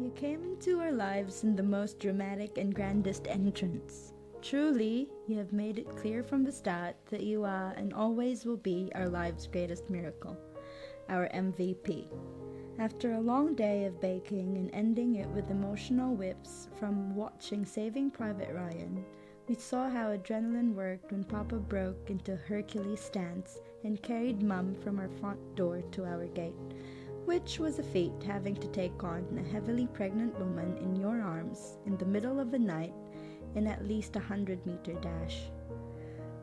You came into our lives in the most dramatic and grandest entrance. Truly, you have made it clear from the start that you are and always will be our lives' greatest miracle, our MVP. After a long day of baking and ending it with emotional whips from watching Saving Private Ryan, we saw how adrenaline worked when Papa broke into Hercules stance and carried Mum from our front door to our gate, which was a feat having to take on a heavily pregnant woman in your arms in the middle of the night in at least a 100-meter dash.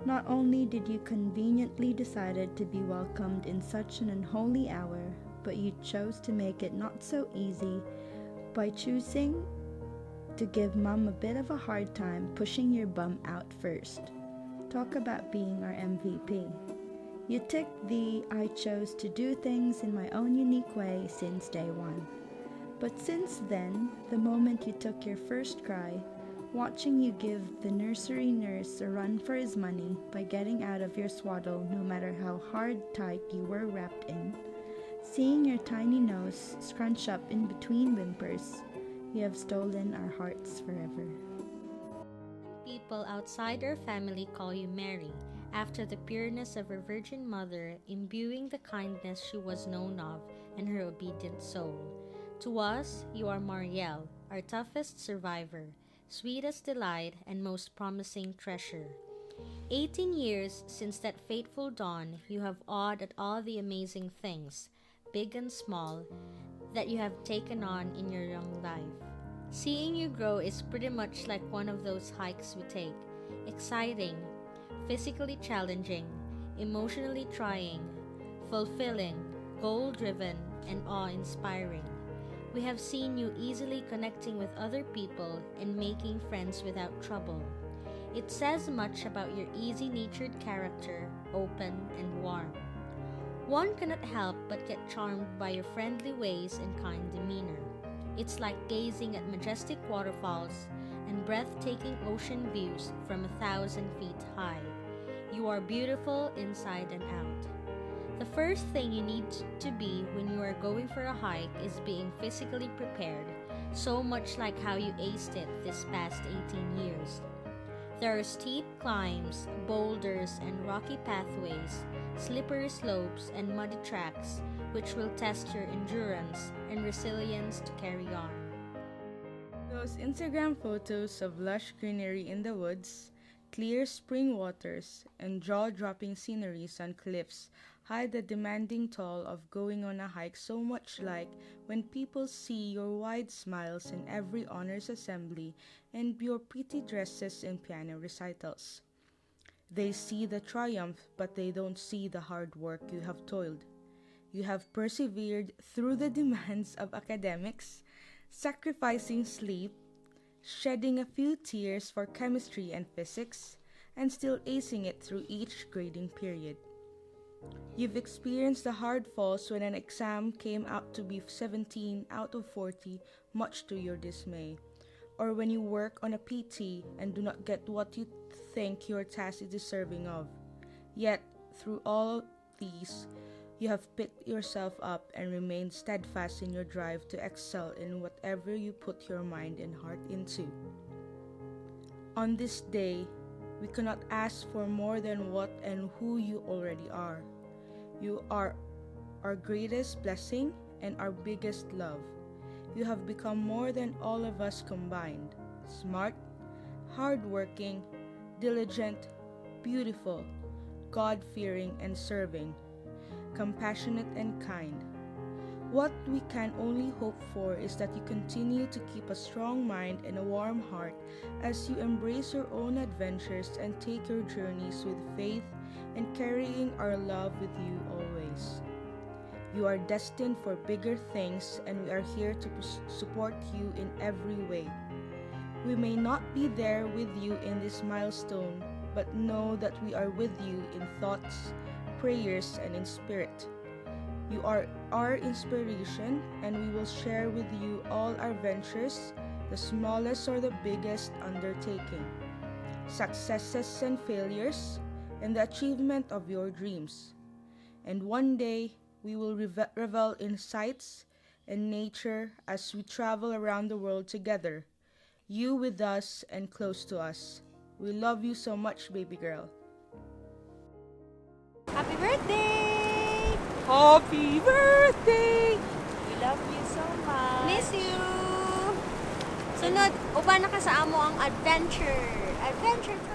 Not only did you conveniently decided to be welcomed in such an unholy hour, but you chose to make it not so easy by choosing to give Mum a bit of a hard time pushing your bum out first. Talk about being our MVP. You ticked the I chose to do things in my own unique way since day one. But since then, the moment you took your first cry, watching you give the nursery nurse a run for his money by getting out of your swaddle no matter how hard tight you were wrapped in, seeing your tiny nose scrunch up in between whimpers, you have stolen our hearts forever. People outside our family call you Mary, after the pureness of her Virgin Mother, imbuing the kindness she was known of and her obedient soul. To us, you are Marielle, our toughest survivor, sweetest delight, and most promising treasure. 18 years since that fateful dawn, you have awed at all the amazing things, big and small, that you have taken on in your young life. Seeing you grow is pretty much like one of those hikes we take. Exciting, physically challenging, emotionally trying, fulfilling, goal-driven, and awe-inspiring. We have seen you easily connecting with other people and making friends without trouble. It says much about your easy-natured character, open and warm. One cannot help but get charmed by your friendly ways and kind demeanor. It's like gazing at majestic waterfalls and breathtaking ocean views from 1,000 feet high. You are beautiful inside and out. The first thing you need to be when you are going for a hike is being physically prepared, so much like how you aced it this past 18 years. There are steep climbs, boulders and rocky pathways, slippery slopes and muddy tracks, which will test your endurance and resilience to carry on. Those Instagram photos of lush greenery in the woods, clear spring waters, and jaw-dropping sceneries on cliffs hide the demanding toll of going on a hike, so much like when people see your wide smiles in every honors assembly and your pretty dresses in piano recitals. They see the triumph, but they don't see the hard work you have toiled. You have persevered through the demands of academics, sacrificing sleep, shedding a few tears for chemistry and physics, and still acing it through each grading period. You've experienced the hard falls when an exam came out to be 17 out of 40, much to your dismay, or when you work on a PT and do not get what you think your task is deserving of. Yet, through all these, you have picked yourself up and remained steadfast in your drive to excel in whatever you put your mind and heart into. On this day, we cannot ask for more than what and who you already are. You are our greatest blessing and our biggest love. You have become more than all of us combined. Smart, hardworking, diligent, beautiful, God-fearing and serving, compassionate and kind. What we can only hope for is that you continue to keep a strong mind and a warm heart as you embrace your own adventures and take your journeys with faith and carrying our love with you always. You are destined for bigger things, and we are here to support you in every way. We may not be there with you in this milestone, but know that we are with you in thoughts, prayers, and in spirit. You are our inspiration, and we will share with you all our ventures, the smallest or the biggest undertaking, successes and failures, and the achievement of your dreams. And one day, we will revel in sights and nature as we travel around the world together. You with us and close to us. We love you so much, baby girl. Happy birthday! Happy birthday! We love you so much. Miss you! Sunod, uban na ka sa amo ang adventure. Adventure